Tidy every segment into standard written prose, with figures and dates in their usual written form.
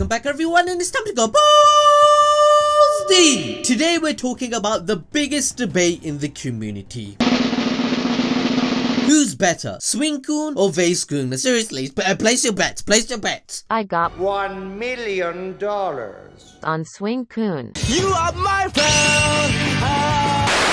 back everyone, and it's time to go balls deep. Today we're talking about the biggest debate in the community. Who's better, Swing-kun or Vase-kun? Seriously, place your bets, place your bets. I got $1 million on Swing-kun. You are my friend.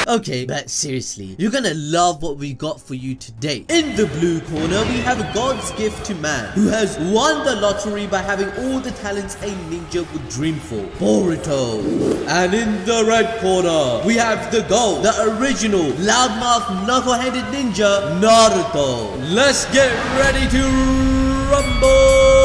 Okay, but seriously, you're gonna love what we got for you today. In the blue corner, we have God's gift to man, who has won the lottery by having all the talents a ninja would dream for, Boruto. And in the red corner, we have the GOAT, the original loudmouth knuckle-headed ninja, Naruto. Let's get ready to rumble!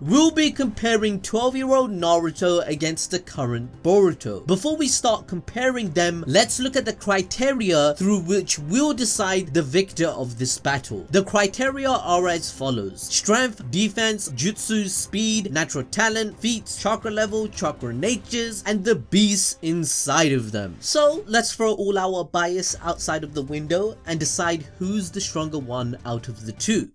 We'll be comparing 12-year-old Naruto against the current Boruto. Before we start comparing them, let's look at the criteria through which we'll decide the victor of this battle. The criteria are as follows: strength, defense, jutsu, speed, natural talent, feats, chakra level, chakra natures, and the beasts inside of them. So let's throw all our bias outside of the window and decide who's the stronger one out of the two.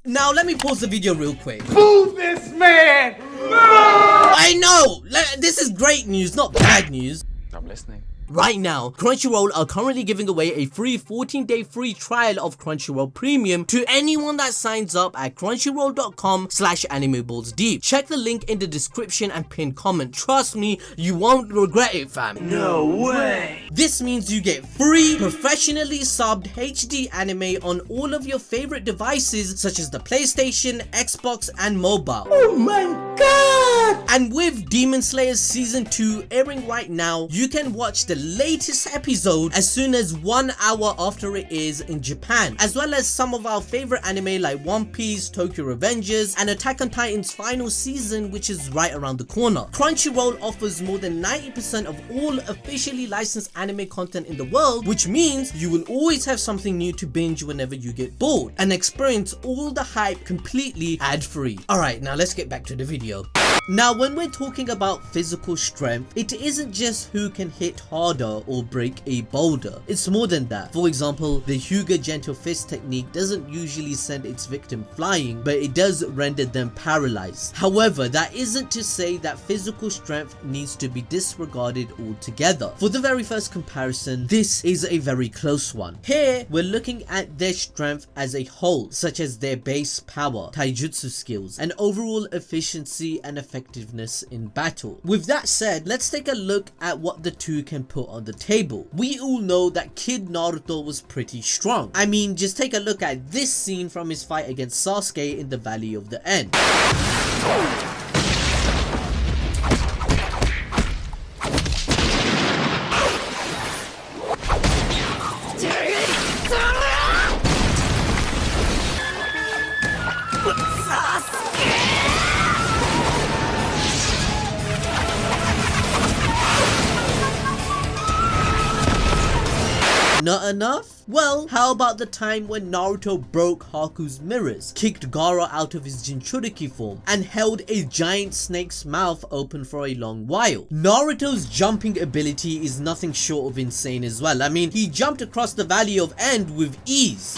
Now let me pause the video real quick. Move this man! I know! This is great news, not bad news. I'm listening. Right now, Crunchyroll are currently giving away a free 14-day free trial of Crunchyroll Premium to anyone that signs up at crunchyroll.com/animeballsdeep. Check the link in the description and pinned comment. Trust me, you won't regret it, fam. No way! This means you get free, professionally subbed HD anime on all of your favorite devices such as the PlayStation, Xbox, and mobile. Oh my god! And with Demon Slayer Season 2 airing right now, you can watch the latest episode as soon as 1 hour after it airs in Japan, as well as some of our favorite anime like One Piece, Tokyo Revengers, and Attack on Titan's final season, which is right around the corner. Crunchyroll offers more than 90% of all officially licensed anime content in the world, which means you will always have something new to binge whenever you get bored, and experience all the hype completely ad-free. Alright, now let's get back to the video. Now, when we're talking about physical strength, it isn't just who can hit harder or break a boulder. It's more than that. For example, the Hyuga Gentle Fist technique doesn't usually send its victim flying, but it does render them paralyzed. However, that isn't to say that physical strength needs to be disregarded altogether. For the very first comparison, this is a very close one. Here, we're looking at their strength as a whole, such as their base power, taijutsu skills, and overall efficiency and effectiveness in battle. With that said, let's take a look at what the two can put on the table. We all know that Kid Naruto was pretty strong. I mean, just take a look at this scene from his fight against Sasuke in the Valley of the End. Not enough? Well, how about the time when Naruto broke Haku's mirrors, kicked Gaara out of his Jinchuriki form, and held a giant snake's mouth open for a long while? Naruto's jumping ability is nothing short of insane as well. I mean, he jumped across the Valley of End with ease.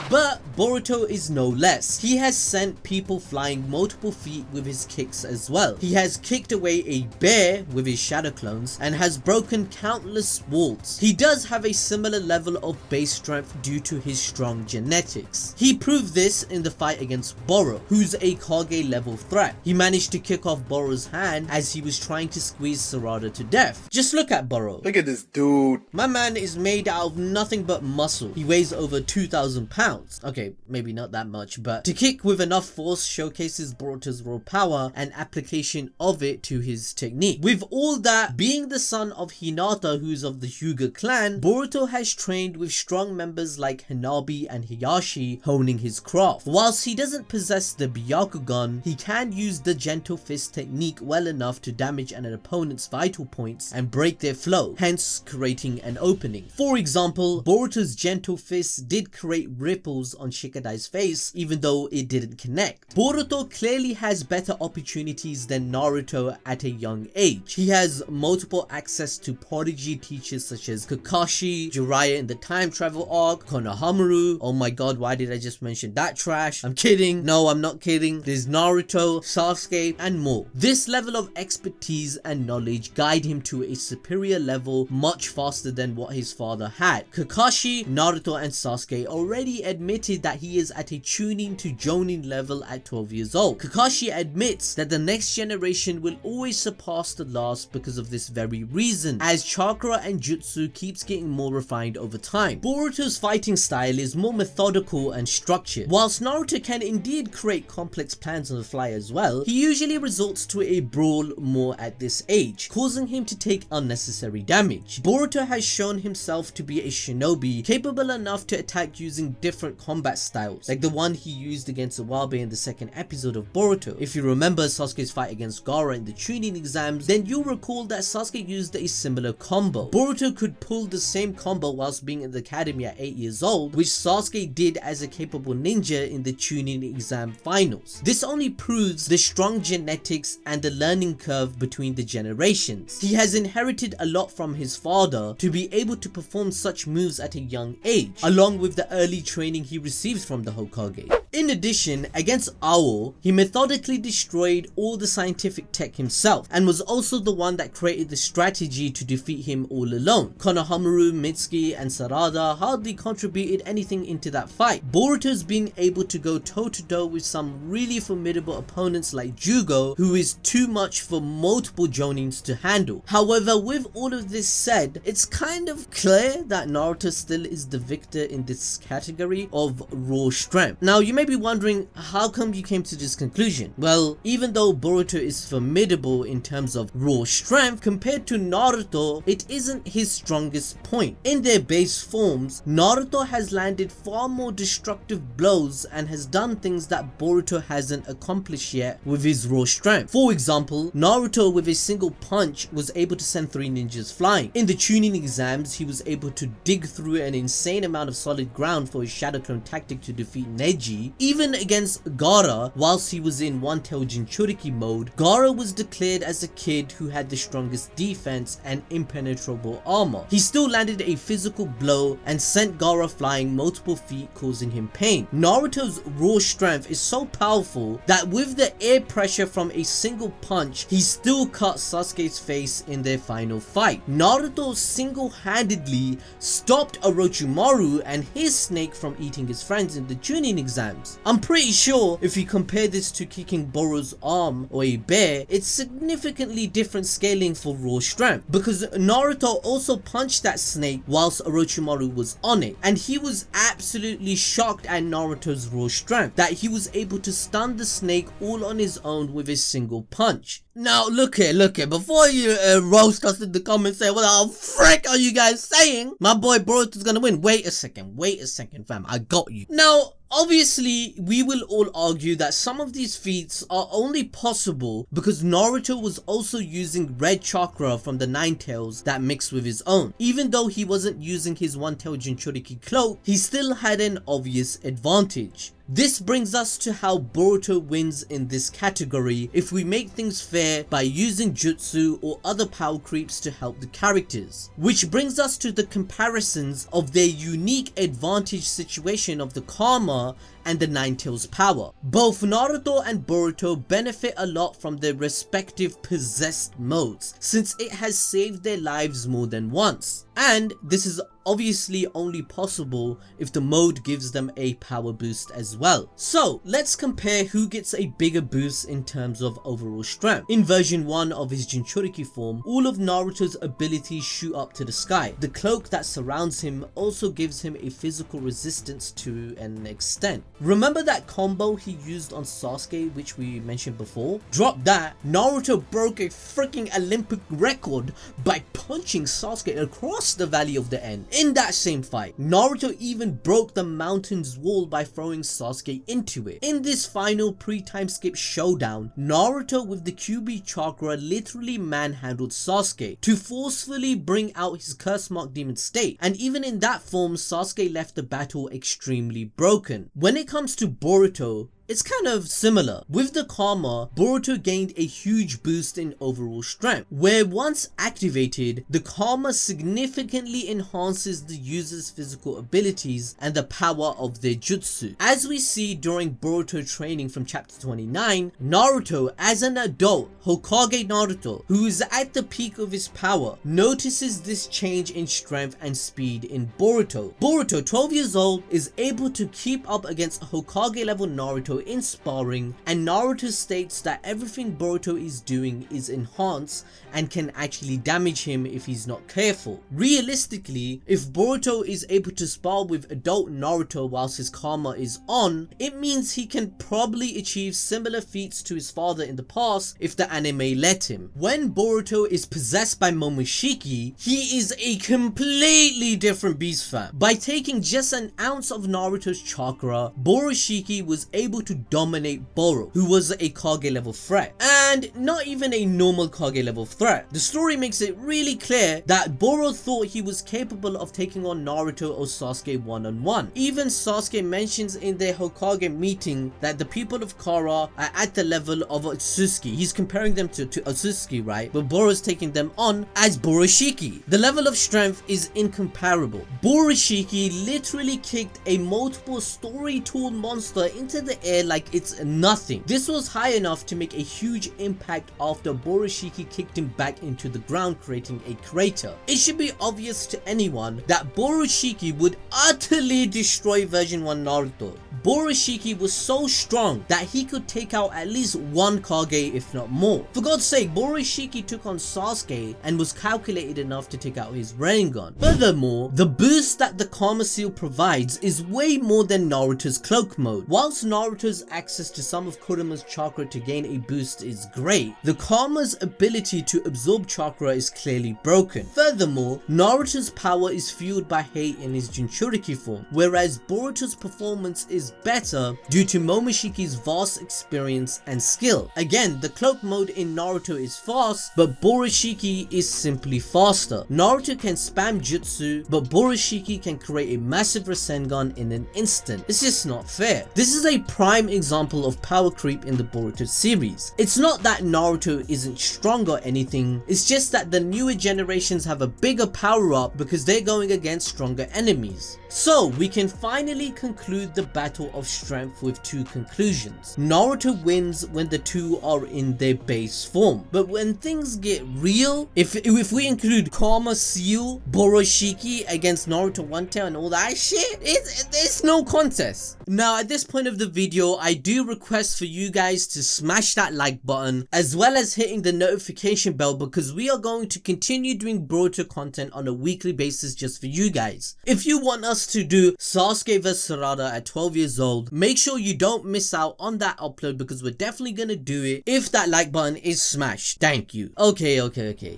But Boruto is no less. He has sent people flying multiple feet with his kicks as well. He has kicked away a bear with his shadow clones and has broken countless walls. He does have a similar level of base strength due to his strong genetics. He proved this in the fight against Boro, who's a Kage level threat. He managed to kick off Boro's hand as he was trying to squeeze Sarada to death. Just look at Boro. Look at this dude. My man is made out of nothing but muscle. He weighs over 2,000 pounds. Okay, maybe not that much, but to kick with enough force showcases Boruto's raw power and application of it to his technique. With all that, being the son of Hinata, who's of the Hyuga clan, Boruto has trained with strong members like Hanabi and Hiyashi, honing his craft. Whilst he doesn't possess the Byakugan, he can use the Gentle Fist technique well enough to damage an opponent's vital points and break their flow, hence creating an opening. For example, Boruto's Gentle Fist did create ripples on Shikadai's face even though it didn't connect. Boruto clearly has better opportunities than Naruto at a young age. He has multiple access to prodigy teachers such as Kakashi, Jiraiya in the time travel arc, Konohamaru. Oh my god, why did I just mention that trash? I'm kidding. No, I'm not kidding. There's Naruto, Sasuke, and more. This level of expertise and knowledge guide him to a superior level much faster than what his father had. Kakashi, Naruto, and Sasuke already admitted that he is at a tuning to Jonin level at 12 years old. Kakashi admits that the next generation will always surpass the last because of this very reason, as chakra and jutsu keeps getting more refined over time. Boruto's fighting style is more methodical and structured. Whilst Naruto can indeed create complex plans on the fly as well, he usually resorts to a brawl more at this age, causing him to take unnecessary damage. Boruto has shown himself to be a shinobi capable enough to attack using different combat styles, like the one he used against Iwabe in the second episode of Boruto. If you remember Sasuke's fight against Gaara in the Chunin exams, then you'll recall that Sasuke used a similar combo. Boruto could pull the same combo whilst being in the academy at 8 years old, which Sasuke did as a capable ninja in the Chunin exam finals. This only proves the strong genetics and the learning curve between the generations. He has inherited a lot from his father to be able to perform such moves at a young age, along with the early training he received from the Hokage. In addition, against Ao, he methodically destroyed all the scientific tech himself and was also the one that created the strategy to defeat him all alone. Konohamaru, Mitsuki, and Sarada hardly contributed anything into that fight. Boruto's been able to go toe-to-toe with some really formidable opponents like Jugo, who is too much for multiple Jonins to handle. However, with all of this said, it's kind of clear that Naruto still is the victor in this category of raw strength. Now, you may be wondering, how come you came to this conclusion? Well, even though Boruto is formidable in terms of raw strength, compared to Naruto, it isn't his strongest point. In their base forms, Naruto has landed far more destructive blows and has done things that Boruto hasn't accomplished yet with his raw strength. For example, Naruto with a single punch was able to send 3 ninjas flying. In the Chunin exams, he was able to dig through an insane amount of solid ground for his Shadow Clone tactic to defeat Neji. Even against Gaara, whilst he was in one-tailed Jinchuriki mode, Gaara was declared as a kid who had the strongest defense and impenetrable armor. He still landed a physical blow and sent Gaara flying multiple feet, causing him pain. Naruto's raw strength is so powerful that with the air pressure from a single punch, he still cut Sasuke's face in their final fight. Naruto single-handedly stopped Orochimaru and his snake from eating his friends in the Chunin exams. I'm pretty sure if you compare this to kicking Boru's arm or a bear, it's significantly different scaling for raw strength, because Naruto also punched that snake whilst Orochimaru was on it, and he was absolutely shocked at Naruto's raw strength, that he was able to stun the snake all on his own with a single punch. Now look here, before you roast us in the comments saying, what the frick are you guys saying? My boy Boruto's gonna win. Wait a second fam, I got you. Now, obviously, we will all argue that some of these feats are only possible because Naruto was also using red chakra from the Nine Tails that mixed with his own. Even though he wasn't using his one-tailed Jinchuriki cloak, he still had an obvious advantage. This brings us to how Boruto wins in this category if we make things fair by using jutsu or other power creeps to help the characters. Which brings us to the comparisons of their unique advantage situation of the karma and the Nine Tails power. Both Naruto and Boruto benefit a lot from their respective possessed modes, since it has saved their lives more than once. And this is obviously only possible if the mode gives them a power boost as well. So let's compare who gets a bigger boost in terms of overall strength. In version 1 of his Jinchuriki form, all of Naruto's abilities shoot up to the sky. The cloak that surrounds him also gives him a physical resistance to an extent. Remember that combo he used on Sasuke, which we mentioned before? Drop that, Naruto broke a freaking Olympic record by punching Sasuke across the Valley of the End. In that same fight, Naruto even broke the mountain's wall by throwing Sasuke into it. In this final pre-time skip showdown, Naruto with the QB chakra literally manhandled Sasuke to forcefully bring out his curse-marked demon state, and even in that form, Sasuke left the battle extremely broken. When it comes to Boruto, it's kind of similar. With the Karma, Boruto gained a huge boost in overall strength, where once activated, the Karma significantly enhances the user's physical abilities and the power of their jutsu. As we see during Boruto training from chapter 29, Naruto, as an adult, Hokage Naruto, who is at the peak of his power, notices this change in strength and speed in Boruto. Boruto, 12 years old, is able to keep up against Hokage level Naruto in sparring, and Naruto states that everything Boruto is doing is enhanced and can actually damage him if he's not careful. Realistically, if Boruto is able to spar with adult Naruto whilst his Karma is on, it means he can probably achieve similar feats to his father in the past if the anime let him. When Boruto is possessed by Momoshiki, he is a completely different beast, fam. By taking just an ounce of Naruto's chakra, Boroshiki was able to dominate Boro, who was a Kage level threat, and not even a normal Kage level threat. The story makes it really clear that Boro thought he was capable of taking on Naruto or Sasuke one-on-one. Even Sasuke mentions in their Hokage meeting that the people of Kara are at the level of Otsuki. He's comparing them to Otsuki, right? But Boro's taking them on as Boroshiki. The level of strength is incomparable. Boroshiki literally kicked a multiple story tool monster into the air like it's nothing. This was high enough to make a huge impact after Boroshiki kicked him back into the ground, creating a crater. It should be obvious to anyone that Boroshiki would utterly destroy version 1 Naruto. Boroshiki was so strong that he could take out at least one Kage if not more. For God's sake, Boroshiki took on Sasuke and was calculated enough to take out his Rinnegan. Furthermore, the boost that the Karma Seal provides is way more than Naruto's cloak mode. Whilst Naruto's access to some of Kurama's chakra to gain a boost is great, the Karma's ability to absorb chakra is clearly broken. Furthermore, Naruto's power is fueled by hate in his Jinchuriki form, whereas Boruto's performance is better due to Momoshiki's vast experience and skill. Again, the cloak mode in Naruto is fast, but Boroshiki is simply faster. Naruto can spam jutsu, but Boroshiki can create a massive Rasengan in an instant. It's just not fair. This is a prime example of power creep in the Boruto series. It's not that Naruto isn't strong or anything, it's just that the newer generations have a bigger power up because they're going against stronger enemies. So we can finally conclude the battle of strength with two conclusions. Naruto wins when the two are in their base form, but when things get real, if we include Karma Seal, Boroshiki against Naruto One Tail and all that shit, it's no contest. Now at this point of the video, I do request for you guys to smash that like button as well as hitting the notification bell, because we are going to continue doing Boruto content on a weekly basis just for you guys. If you want us to do Sasuke vs Sarada at 12 years old, make sure you don't miss out on that upload, because we're definitely gonna do it if that like button is smashed. Thank you. Okay.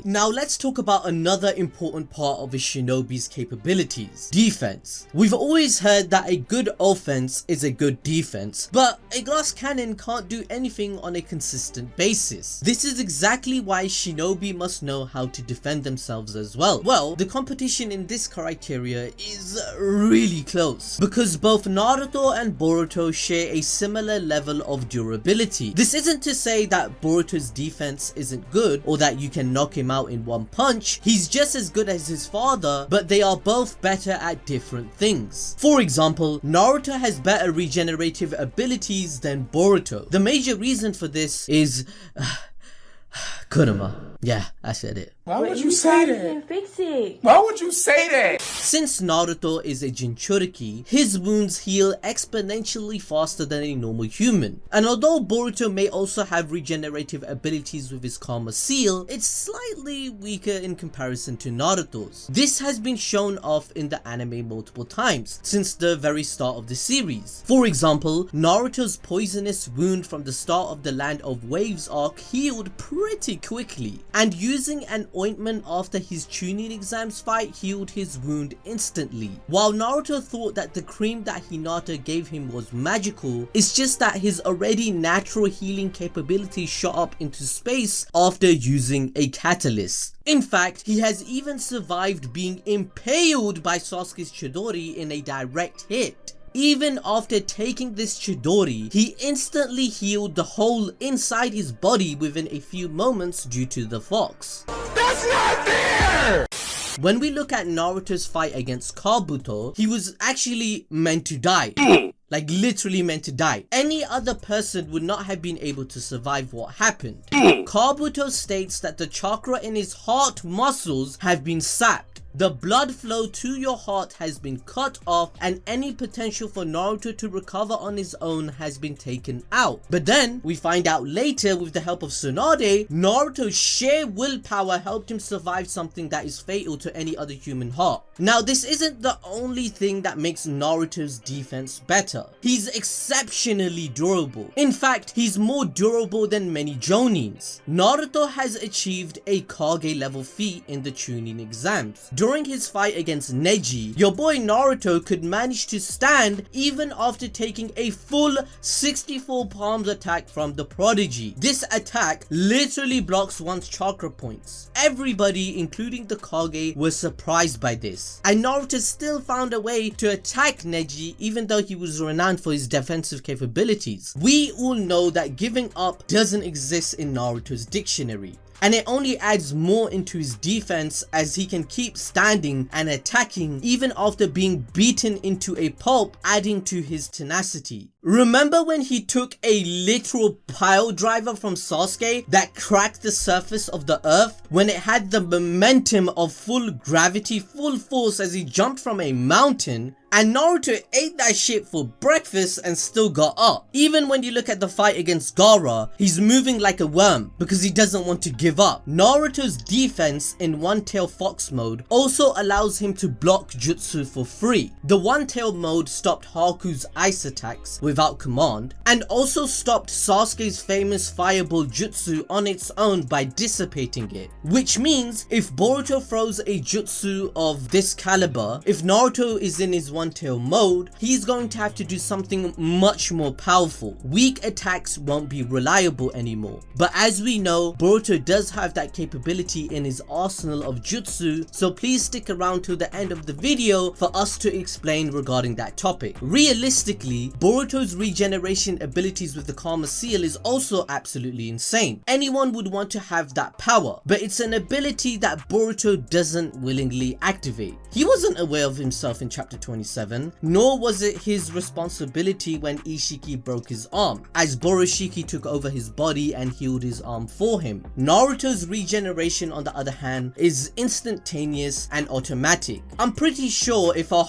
Now let's talk about another important part of a shinobi's capabilities: defense. We've always heard that a good offense is a good defense, but a glass cannon can't do anything on a consistent basis. This is exactly why shinobi must know how to defend themselves as well. Well, the competition in this criteria is really close, because both Naruto and Boruto share a similar level of durability. This isn't to say that Boruto's defense isn't good or that you can knock him out in one punch. He's just as good as his father, but they are both better at different things. For example, Naruto has better regenerative abilities than Boruto. The major reason for this is Kurama. Yeah, I said it. Why would you say that? Fix it. Why would you say that? Since Naruto is a Jinchuriki, his wounds heal exponentially faster than a normal human. And although Boruto may also have regenerative abilities with his Karma Seal, it's slightly weaker in comparison to Naruto's. This has been shown off in the anime multiple times since the very start of the series. For example, Naruto's poisonous wound from the start of the Land of Waves arc healed pretty quickly, and using an ointment after his Chunin exams fight healed his wound instantly. While Naruto thought that the cream that Hinata gave him was magical, it's just that his already natural healing capabilities shot up into space after using a catalyst. In fact, he has even survived being impaled by Sasuke's Chidori in a direct hit. Even after taking this Chidori, he instantly healed the hole inside his body within a few moments due to the fox. That's not fair! When we look at Naruto's fight against Kabuto, he was actually meant to die. Like literally meant to die. Any other person would not have been able to survive what happened. Kabuto states that the chakra in his heart muscles have been sapped. The blood flow to your heart has been cut off, and any potential for Naruto to recover on his own has been taken out. But then we find out later, with the help of Tsunade, Naruto's sheer willpower helped him survive something that is fatal to any other human heart. Now, this isn't the only thing that makes Naruto's defense better. He's exceptionally durable. In fact, he's more durable than many Jonins. Naruto has achieved a Kage level feat in the Chunin exams. During his fight against Neji, your boy Naruto could manage to stand even after taking a full 64 palms attack from the prodigy. This attack literally blocks one's chakra points. Everybody, including the Kage, was surprised by this, and Naruto still found a way to attack Neji even though he was renowned for his defensive capabilities. We all know that giving up doesn't exist in Naruto's dictionary, and it only adds more into his defense as he can keep standing and attacking even after being beaten into a pulp, adding to his tenacity. Remember when he took a literal pile driver from Sasuke that cracked the surface of the earth when it had the momentum of full gravity, full force as he jumped from a mountain? And Naruto ate that shit for breakfast and still got up. Even when you look at the fight against Gaara, he's moving like a worm because he doesn't want to give up. Naruto's defense in one-tail fox mode also allows him to block jutsu for free. The one-tail mode stopped Haku's ice attacks without command, and also stopped Sasuke's famous fireball jutsu on its own by dissipating it. Which means if Boruto throws a jutsu of this caliber, if Naruto is in his one-tail mode, he's going to have to do something much more powerful. Weak attacks won't be reliable anymore. But as we know, Boruto does have that capability in his arsenal of jutsu, so please stick around till the end of the video for us to explain regarding that topic. Realistically, Boruto's regeneration abilities with the Karma Seal is also absolutely insane. Anyone would want to have that power, but it's an ability that Boruto doesn't willingly activate. He wasn't aware of himself in chapter 27, nor was it his responsibility when Ishiki broke his arm, as Boroshiki took over his body and healed his arm for him. Naruto's regeneration, on the other hand, is instantaneous and automatic. I'm pretty sure if a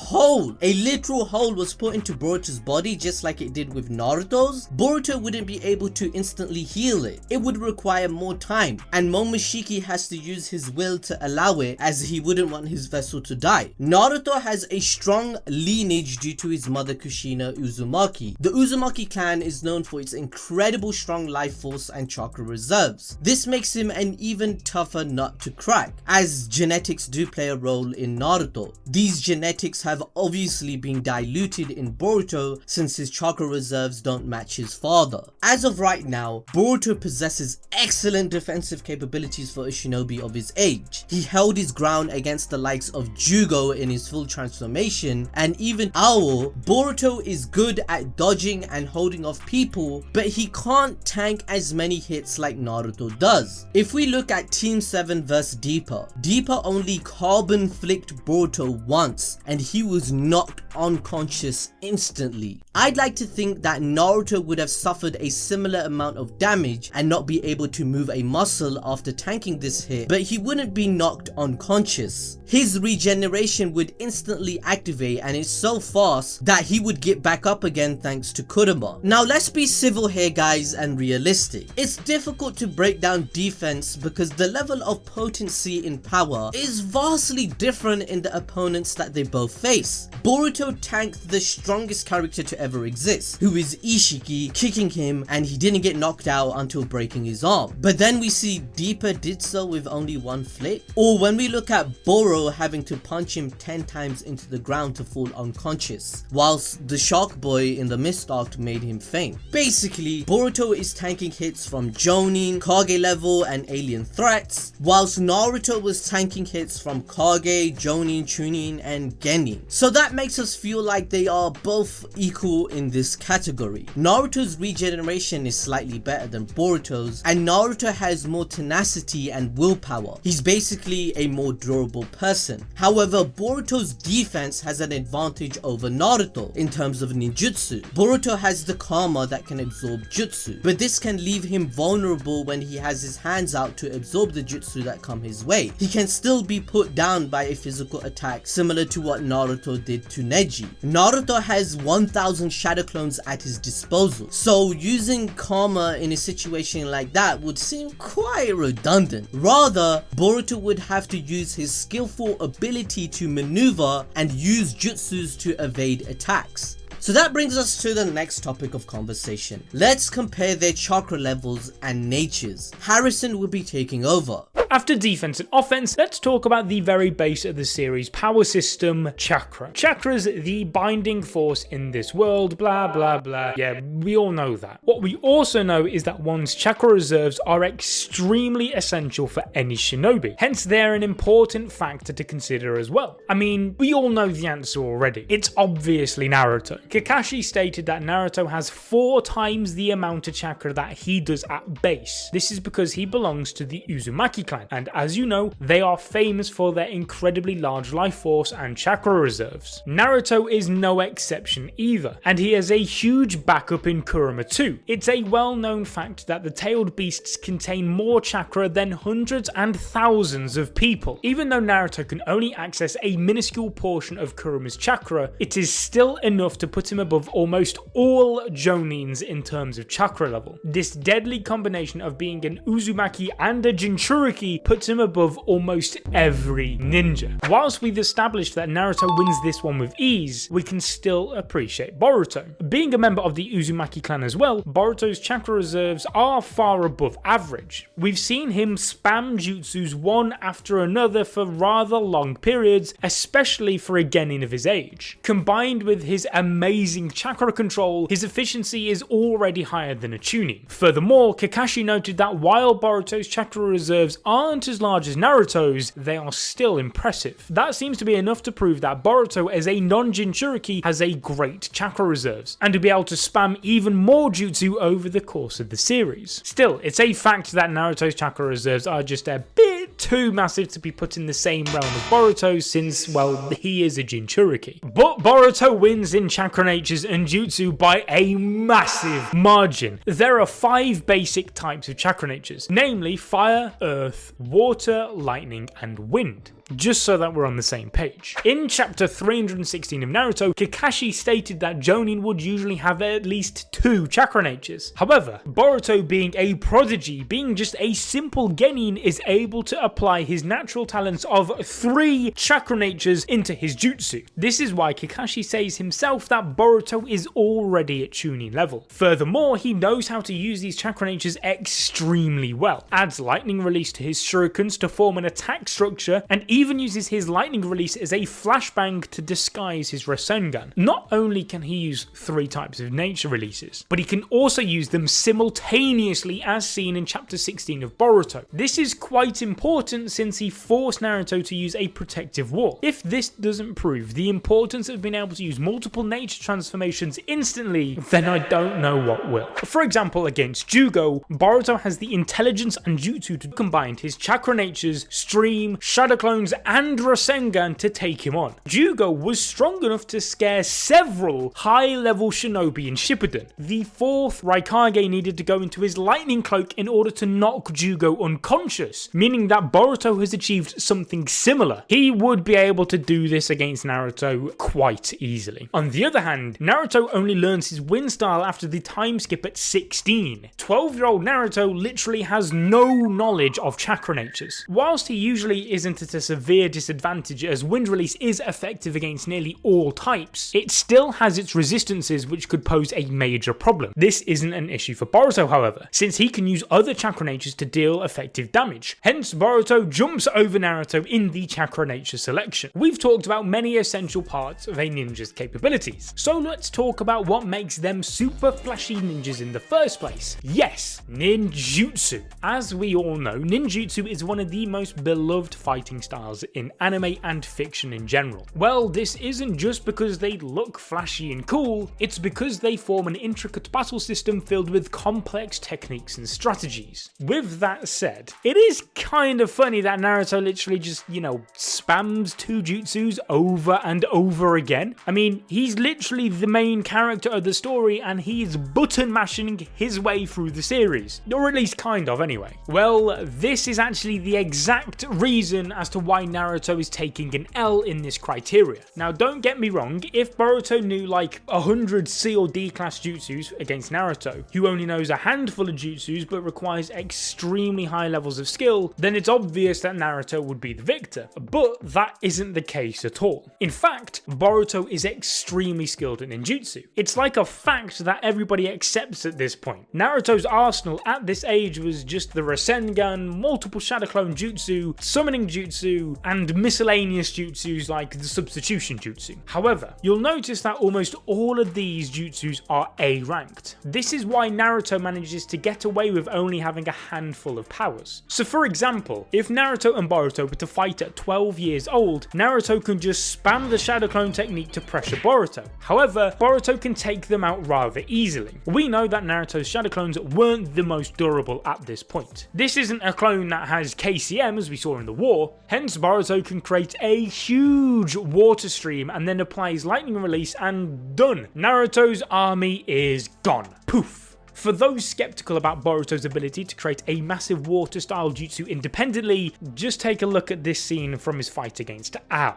literal hole was put into Boruto's body just like it did with Naruto's, Boruto wouldn't be able to instantly heal it. It would require more time, and Momoshiki has to use his will to allow it, as he wouldn't want his vessel to die. Naruto has a strong lineage due to his mother Kushina Uzumaki. The Uzumaki clan is known for its incredible strong life force and chakra reserves. This makes him an even tougher nut to crack, as genetics do play a role in Naruto. These genetics have obviously been diluted in Boruto since his chakra reserves don't match his father. As of right now, Boruto possesses excellent defensive capabilities for a shinobi of his age. He held his ground against the likes of Jugo in his full transformation, and even Ao. Boruto is good at dodging and holding off people, but he can't tank as many hits like Naruto does. If we look at Team 7 vs Deepa, Deepa only carbon flicked Boruto once and he was knocked unconscious instantly. I'd like to think that Naruto would have suffered a similar amount of damage and not be able to move a muscle after tanking this hit, but he wouldn't be knocked unconscious. His regeneration would instantly activate and it's so fast that he would get back up again thanks to Kurama. Now let's be civil here guys and realistic. It's difficult to break down defense because the level of potency in power is vastly different in the opponents that they both face. Boruto tanked the strongest character to ever exist, who is Ishiki, kicking him, and he didn't get knocked out until breaking his arm. But then we see Deeper did so with only one flick. Or when we look at Boro having to punch him 10 times into the ground to fall unconscious, whilst the Shark Boy in the Mist arc made him faint. Basically, Boruto is tanking hits from Jonin, Kage level, and alien threats, whilst Naruto was tanking hits from Kage, Jonin, Chunin, and Genin. So that makes us feel like they are both equal in this category. Naruto's regeneration is slightly better than Boruto's, and Naruto has more tenacity and willpower. He's basically a more durable person. However, Boruto's defense has an advantage over Naruto in terms of ninjutsu. Boruto has the karma that can absorb jutsu, but this can leave him vulnerable when he has his hands out to absorb the jutsu that come his way. He can still be put down by a physical attack similar to what Naruto did to Neji. Naruto has 1000 shadow clones at his disposal, so using karma in a situation like that would seem quite redundant. Rather, Boruto would have to use his skillful ability to maneuver and use jutsus to evade attacks. So that brings us to the next topic of conversation. Let's compare their chakra levels and natures. Harrison will be taking over. After defense and offense, let's talk about the very base of the series power system, chakra. Chakra's the binding force in this world, blah blah blah. Yeah, we all know that. What we also know is that one's chakra reserves are extremely essential for any shinobi. Hence, they're an important factor to consider as well. I mean, we all know the answer already. It's obviously Naruto. Kakashi stated that Naruto has 4 times the amount of chakra that he does at base. This is because he belongs to the Uzumaki clan, and as you know, they are famous for their incredibly large life force and chakra reserves. Naruto is no exception either, and he has a huge backup in Kurama too. It's a well-known fact that the tailed beasts contain more chakra than hundreds and thousands of people. Even though Naruto can only access a minuscule portion of Kurama's chakra, it is still enough to put him above almost all Jonins in terms of chakra level. This deadly combination of being an Uzumaki and a Jinchuriki puts him above almost every ninja. Whilst we've established that Naruto wins this one with ease, we can still appreciate Boruto. Being a member of the Uzumaki clan as well, Boruto's chakra reserves are far above average. We've seen him spam jutsus one after another for rather long periods, especially for a genin of his age. Combined with his amazing chakra control, his efficiency is already higher than a Chunin. Furthermore, Kakashi noted that while Boruto's chakra reserves aren't as large as Naruto's, they are still impressive. That seems to be enough to prove that Boruto as a non-Jinchuriki has a great chakra reserves, and to be able to spam even more jutsu over the course of the series. Still, it's a fact that Naruto's chakra reserves are just a bit too massive to be put in the same realm as Boruto, since, well, he is a Jinchuriki. But Boruto wins in chakra natures and jutsu by a massive margin. There are 5 basic types of chakra natures, namely fire, earth, water, lightning, and wind. Just so that we're on the same page. In chapter 316 of Naruto, Kakashi stated that Jonin would usually have at least 2 chakra natures. However, Boruto, being a prodigy, being just a simple genin, is able to apply his natural talents of 3 chakra natures into his jutsu. This is why Kakashi says himself that Boruto is already at Chunin level. Furthermore, he knows how to use these chakra natures extremely well, adds lightning release to his shurikens to form an attack structure, and even uses his lightning release as a flashbang to disguise his Rasengan. Not only can he use 3 types of nature releases, but he can also use them simultaneously as seen in chapter 16 of Boruto. This is quite important since he forced Naruto to use a protective wall. If this doesn't prove the importance of being able to use multiple nature transformations instantly, then I don't know what will. For example, against Jugo, Boruto has the intelligence and jutsu to combine his chakra natures, stream, shadow clone, clones and Rasengan to take him on. Jugo was strong enough to scare several high-level shinobi in Shippuden. The 4th Raikage needed to go into his lightning cloak in order to knock Jugo unconscious, meaning that Boruto has achieved something similar. He would be able to do this against Naruto quite easily. On the other hand, Naruto only learns his wind style after the time skip at 16. 12-year-old Naruto literally has no knowledge of Chakra Natures. Whilst he usually isn't at a severe disadvantage as wind release is effective against nearly all types, it still has its resistances which could pose a major problem. This isn't an issue for Boruto, however, since he can use other Chakra Natures to deal effective damage. Hence, Boruto jumps over Naruto in the Chakra Nature selection. We've talked about many essential parts of a ninja's capabilities, so let's talk about what makes them super flashy ninjas in the first place. Yes, ninjutsu. As we all know, ninjutsu is one of the most beloved fighting styles in anime and fiction in general. Well, this isn't just because they look flashy and cool, it's because they form an intricate battle system filled with complex techniques and strategies. With that said, it is kind of funny that Naruto literally just, spams 2 jutsus over and over again. I mean, he's literally the main character of the story and he's button mashing his way through the series. Or at least kind of anyway. Well, this is actually the exact reason as to why Naruto is taking an L in this criteria. Now, don't get me wrong, if Boruto knew like 100 C or D class jutsus against Naruto, who only knows a handful of jutsus but requires extremely high levels of skill, then it's obvious that Naruto would be the victor. But that isn't the case at all. In fact, Boruto is extremely skilled in ninjutsu. It's like a fact that everybody accepts at this point. Naruto's arsenal at this age was just the Rasengan, multiple shadow clone jutsu, summoning jutsu, and miscellaneous jutsus like the substitution jutsu. However, you'll notice that almost all of these jutsus are A ranked. This is why Naruto manages to get away with only having a handful of powers. So for example, if Naruto and Boruto were to fight at 12 years old, Naruto can just spam the shadow clone technique to pressure Boruto. However, Boruto can take them out rather easily. We know that Naruto's shadow clones weren't the most durable at this point. This isn't a clone that has KCM as we saw in the war, hence Boruto can create a huge water stream and then apply his lightning release and done. Naruto's army is gone. Poof. For those skeptical about Boruto's ability to create a massive water style jutsu independently, just take a look at this scene from his fight against Ao.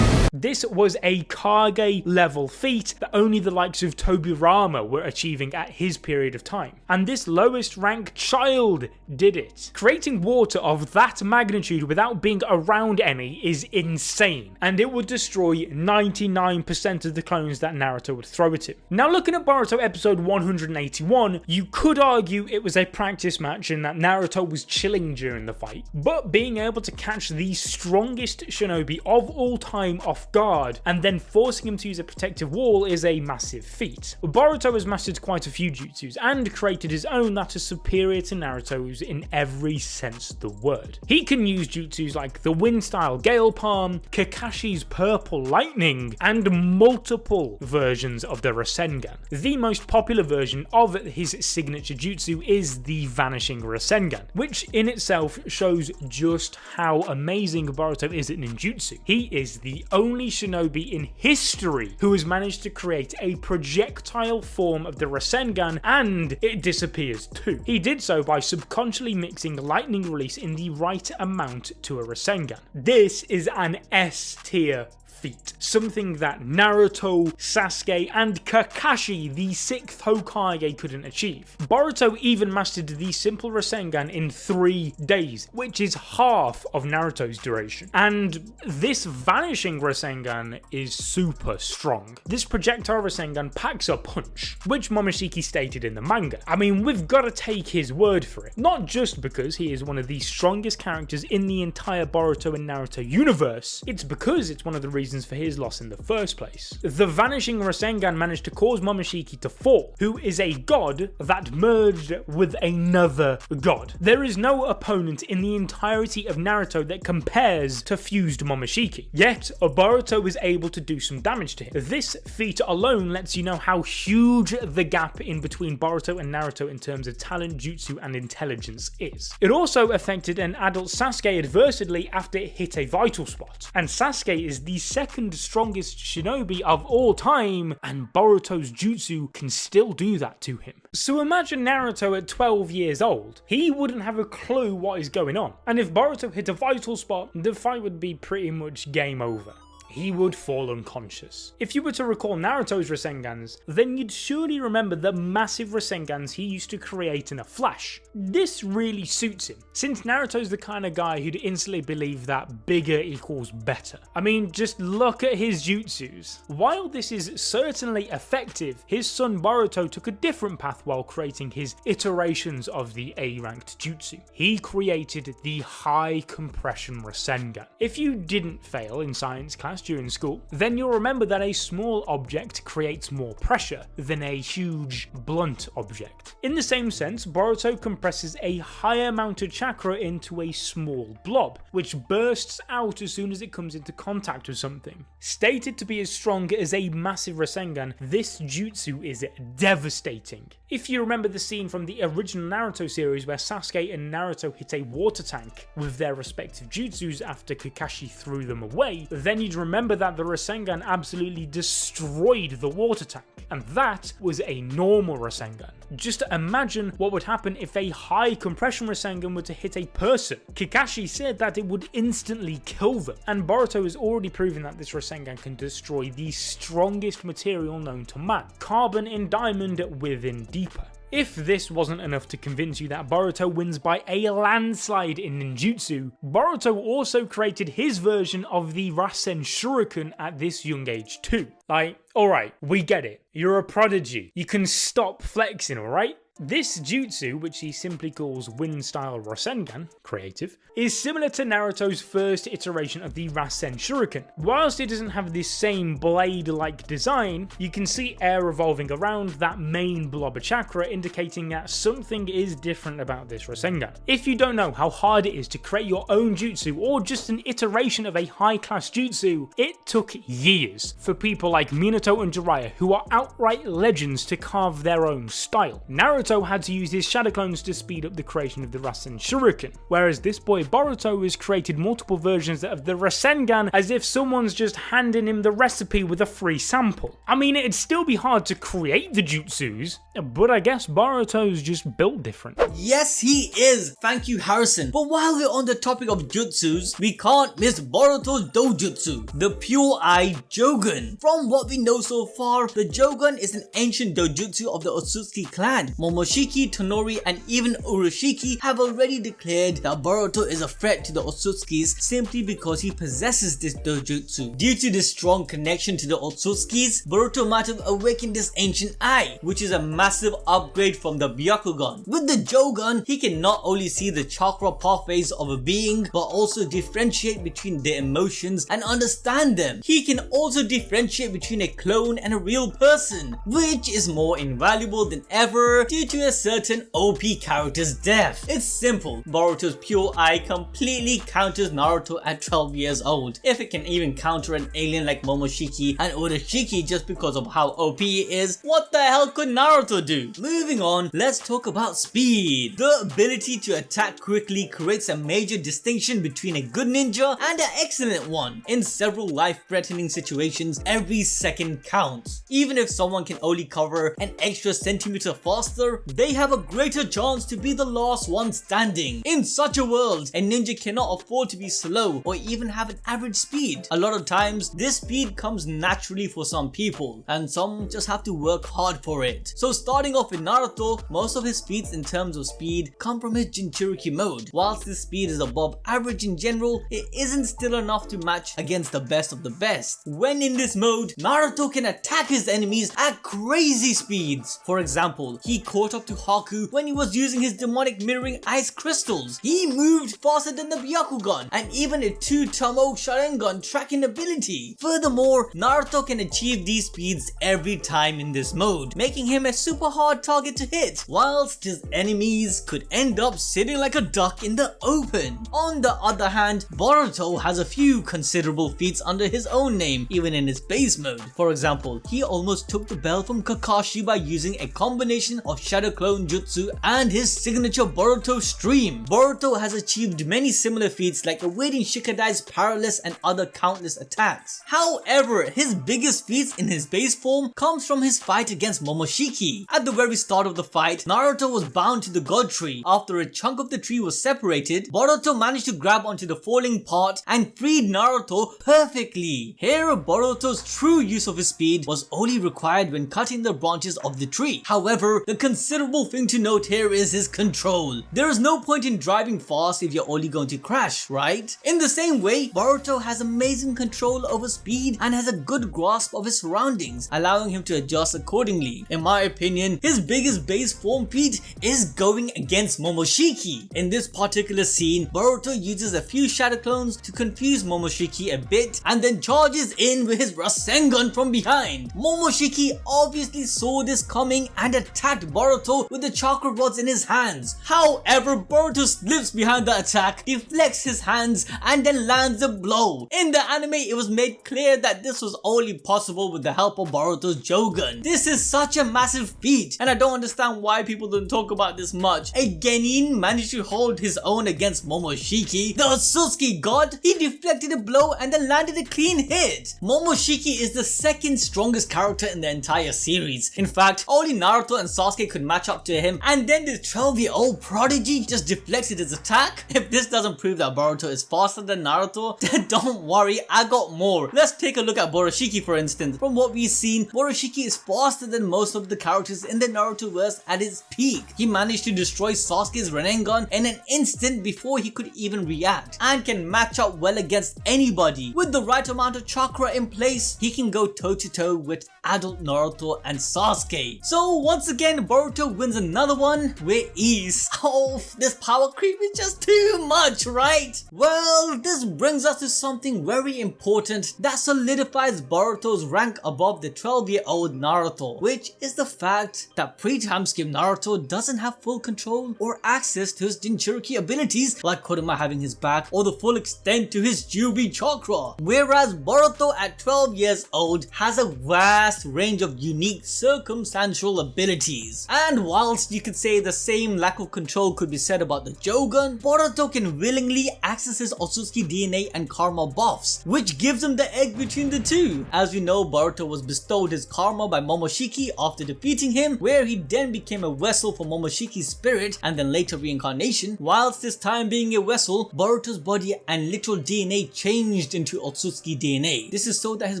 This was a Kage level feat that only the likes of Tobirama were achieving at his period of time. And this lowest ranked child did it. Creating water of that magnitude without being around any is insane, and it would destroy 99% of the clones that Naruto would throw at him. Now looking at Boruto episode 181, you could argue it was a practice match and that Naruto was chilling during the fight, but being able to catch the strongest shinobi of all time off guard and then forcing him to use a protective wall is a massive feat. Boruto has mastered quite a few jutsus and created his own that is superior to Naruto's in every sense of the word. He can use jutsus like the wind style Gale Palm, Kakashi's purple lightning, and multiple versions of the Rasengan. The most popular version of his signature jutsu is the Vanishing Rasengan, which in itself shows just how amazing Boruto is at ninjutsu. He is the only shinobi in history who has managed to create a projectile form of the Rasengan and it disappears too. He did so by subconsciously mixing lightning release in the right amount to a Rasengan. This is an S tier feat, something that Naruto, Sasuke, and Kakashi, the 6th Hokage, couldn't achieve. Boruto even mastered the simple Rasengan in 3 days, which is half of Naruto's duration. And this Vanishing Rasengan is super strong. This projectile Rasengan packs a punch, which Momoshiki stated in the manga. I mean, we've got to take his word for it. Not just because he is one of the strongest characters in the entire Boruto and Naruto universe, it's because it's one of the reasons for his loss in the first place. The vanishing Rasengan managed to cause Momoshiki to fall, who is a god that merged with another god. There is no opponent in the entirety of Naruto that compares to fused Momoshiki, yet Boruto is able to do some damage to him. This feat alone lets you know how huge the gap in between Boruto and Naruto in terms of talent, jutsu, and intelligence is. It also affected an adult Sasuke adversely after it hit a vital spot, and Sasuke is the second strongest shinobi of all time, and Boruto's jutsu can still do that to him. So imagine Naruto at 12 years old. He wouldn't have a clue what is going on, and if Boruto hit a vital spot, the fight would be pretty much game over. He would fall unconscious. If you were to recall Naruto's Rasengans, then you'd surely remember the massive Rasengans he used to create in a flash. This really suits him, since Naruto's the kind of guy who'd instantly believe that bigger equals better. I mean, just look at his jutsus. While this is certainly effective, his son Boruto took a different path while creating his iterations of the A-ranked jutsu. He created the high compression Rasengan. If you didn't fail in science class during school, then you'll remember that a small object creates more pressure than a huge, blunt object. In the same sense, Boruto compresses a high amount of chakra into a small blob, which bursts out as soon as it comes into contact with something. Stated to be as strong as a massive Rasengan, this jutsu is devastating. If you remember the scene from the original Naruto series where Sasuke and Naruto hit a water tank with their respective jutsus after Kakashi threw them away, then you'd remember that the Rasengan absolutely destroyed the water tank, and that was a normal Rasengan. Just imagine what would happen if a high compression Rasengan were to hit a person. Kakashi said that it would instantly kill them, and Boruto has already proven that this Rasengan can destroy the strongest material known to man, carbon in diamond within deeper. If this wasn't enough to convince you that Boruto wins by a landslide in ninjutsu, Boruto also created his version of the Rasen Shuriken at this young age too. Like, alright, we get it. You're a prodigy. You can stop flexing, alright? This jutsu, which he simply calls Wind Style Rasengan, creative, is similar to Naruto's first iteration of the Rasen Shuriken. Whilst it doesn't have this same blade-like design, you can see air revolving around that main blob of chakra, indicating that something is different about this Rasengan. If you don't know how hard it is to create your own jutsu or just an iteration of a high-class jutsu, it took years for people like Minato and Jiraiya, who are outright legends, to carve their own style. Naruto had to use his shadow clones to speed up the creation of the Rasen Shuriken, whereas this boy Boruto has created multiple versions of the Rasengan as if someone's just handing him the recipe with a free sample. I mean, it'd still be hard to create the jutsus, but I guess Boruto's just built different. Yes, he is. Thank you, Harrison. But while we're on the topic of jutsus, we can't miss Boruto's dojutsu, the Pure Eye Jogan. From what we know so far, the Jogan is an ancient dojutsu of the Otsutsuki clan. Momoshiki, Tonori, and even Urashiki have already declared that Boruto is a threat to the Otsutsukis simply because he possesses this dojutsu. Due to this strong connection to the Otsutskis, Boruto might have awakened this ancient eye, which is a massive upgrade from the Byakugan. With the Jogan, he can not only see the chakra pathways of a being, but also differentiate between their emotions and understand them. He can also differentiate between a clone and a real person, which is more invaluable than ever due to a certain OP character's death. It's simple. Boruto's Pure Eye completely counters Naruto at 12 years old. If it can even counter an alien like Momoshiki and Urashiki just because of how OP it is, what the hell could Naruto do? Moving on, let's talk about speed. The ability to attack quickly creates a major distinction between a good ninja and an excellent one. In several life-threatening situations, every second counts. Even if someone can only cover an extra centimeter faster, they have a greater chance to be the last one standing. In such a world, a ninja cannot afford to be slow or even have an average speed. A lot of times, this speed comes naturally for some people, and some just have to work hard for it. So starting off with Naruto, most of his feats in terms of speed come from his Jinchuriki mode. Whilst this speed is above average in general, it isn't still enough to match against the best of the best. When in this mode, Naruto can attack his enemies at crazy speeds. For example, he caught up to Haku when he was using his demonic mirroring ice crystals. He moved faster than the Byakugan and even a 2-Tomo Sharingan tracking ability. Furthermore, Naruto can achieve these speeds every time in this mode, making him a super hard target to hit, whilst his enemies could end up sitting like a duck in the open. On the other hand, Boruto has a few considerable feats under his own name, even in his base mode. For example, he almost took the belt from Kakashi by using a combination of Shadow Clone Jutsu and his signature Boruto stream. Boruto has achieved many similar feats like evading Shikadai's Paralysis and other countless attacks. However, his biggest feats in his base form comes from his fight against Momoshiki. At the very start of the fight, Naruto was bound to the god tree. After a chunk of the tree was separated, Boruto managed to grab onto the falling part and freed Naruto perfectly. Here, Boruto's true use of his speed was only required when cutting the branches of the tree. However, the considerable thing to note here is his control. There is no point in driving fast if you're only going to crash, right? In the same way, Boruto has amazing control over speed and has a good grasp of his surroundings, allowing him to adjust accordingly. In my opinion, his biggest base form feat is going against Momoshiki. In this particular scene, Boruto uses a few shadow clones to confuse Momoshiki a bit and then charges in with his Rasengan from behind. Momoshiki obviously saw this coming and attacked Boruto with the chakra rods in his hands. However, Boruto slips behind the attack, deflects his hands and then lands a blow. In the anime, it was made clear that this was only possible with the help of Boruto's Jogan. This is such a massive feat and I don't understand why people don't talk about this much. A Genin managed to hold his own against Momoshiki. The Otsutsuki god, he deflected a blow and then landed a clean hit. Momoshiki is the second strongest character in the entire series. In fact, only Naruto and Sasuke could match up to him, and then this 12-year-old prodigy just deflected his attack. If this doesn't prove that Boruto is faster than Naruto, then don't worry, I got more. Let's take a look at Boroshiki for instance. From what we've seen, Boroshiki is faster than most of the characters in the Narutoverse at its peak. He managed to destroy Sasuke's Rasengan in an instant before he could even react, and can match up well against anybody. With the right amount of chakra in place, he can go toe to toe with adult Naruto and Sasuke. So once again, Boruto wins another one with ease. Oh, this power creep is just too much, right? Well, this brings us to something very important that solidifies Boruto's rank above the 12-year-old Naruto, which is the fact that pre-time skip Naruto doesn't have full control or access to his Jinchuriki abilities like Kurama having his back or the full extent to his Jubi chakra. Whereas Boruto at 12 years old has a vast range of unique circumstantial abilities. And whilst you could say the same lack of control could be said about the Jogan, Boruto can willingly access his Otsutsuki DNA and karma buffs, which gives him the egg between the two. As we know, Boruto was bestowed his karma by Momoshiki after defeating him, where he then became a vessel for Momoshiki's spirit and then later reincarnation. Whilst this time being a vessel, Boruto's body and literal DNA changed into Otsutsuki DNA. This is so that his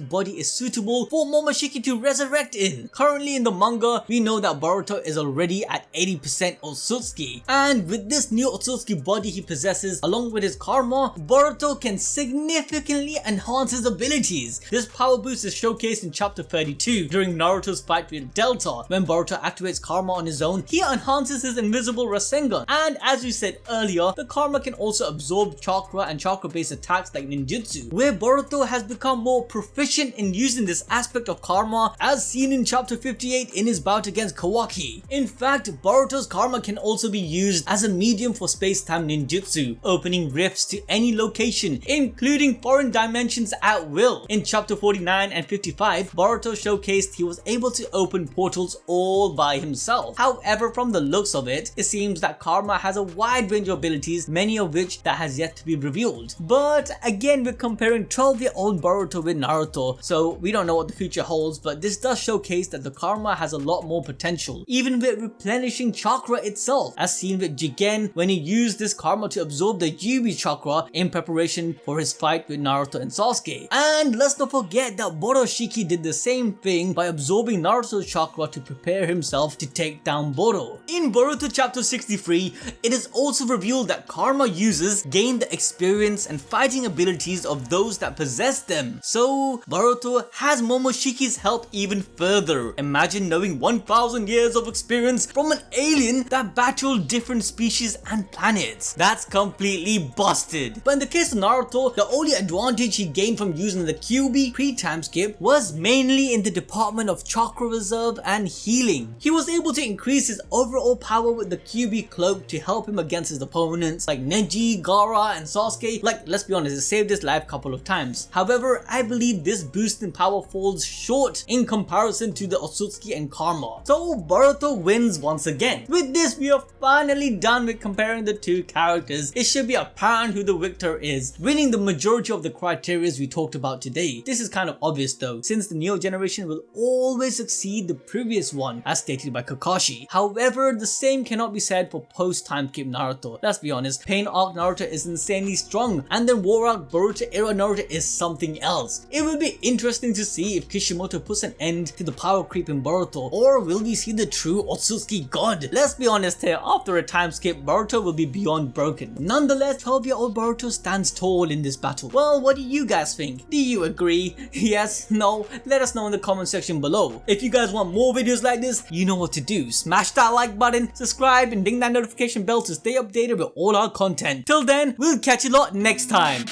body is suitable for Momoshiki to resurrect in. Currently in the manga, we know that Boruto is already at 80% Otsutsuki, and with this new Otsutsuki body he possesses along with his karma, Boruto can significantly enhance his abilities. This power boost is showcased in chapter 32 during Naruto's fight with Delta. When Boruto activates karma on his own, he enhances his invisible Rasengan, and as we said earlier, the karma can also absorb chakra and chakra based attacks like ninjutsu, where Boruto has become more proficient in using this aspect of karma as seen in chapter 58 in his bout against Kawaki. In fact, Boruto's karma can also be used as a medium for space-time ninjutsu, opening rifts to any location, including foreign dimensions at will. In chapter 49 and 55, Boruto showcased he was able to open portals all by himself. However, from the looks of it, it seems that karma has a wide range of abilities, many of which that has yet to be revealed. But again, we're comparing 12-year-old Boruto with Naruto, so we don't know what the future holds, but this does showcase that the karma has a lot more potential, even with replenishing chakra itself, as seen with Jigen when he used this karma to absorb the Yubi chakra in preparation for his fight with Naruto and Sasuke. And let's not forget that Boroshiki did the same thing by absorbing Naruto's chakra to prepare himself to take down Boro. In Boruto chapter 63, it is also revealed that karma users gain the experience and fighting abilities of those that possess them. So Boruto has Momoshiki's help even further. Imagine knowing 1000 years of of experience from an alien that battled different species and planets. That's completely busted. But in the case of Naruto, the only advantage he gained from using the QB pre-time skip was mainly in the department of chakra reserve and healing. He was able to increase his overall power with the QB cloak to help him against his opponents like Neji, Gaara and Sasuke. Like, let's be honest, it saved his life a couple of times. However, I believe this boost in power falls short in comparison to the Otsutsuki and Karma. So Boruto wins once again. With this, we are finally done with comparing the two characters. It should be apparent who the victor is, winning the majority of the criteria we talked about today. This is kind of obvious though, since the Neo generation will always succeed the previous one, as stated by Kakashi. However, the same cannot be said for post-time skip Naruto. Let's be honest, Pain Arc Naruto is insanely strong, and then War Arc Boruto era Naruto is something else. It will be interesting to see if Kishimoto puts an end to the power creep in Boruto, or will we see the true Otsutsuki god? Let's be honest here, after a time skip, Boruto will be beyond broken. Nonetheless, 12-year-old Boruto stands tall in this battle. Well, what do you guys think? Do you agree? Yes? No? Let us know in the comment section below. If you guys want more videos like this, you know what to do. Smash that like button, subscribe and ding that notification bell to stay updated with all our content. Till then, we'll catch you lot next time.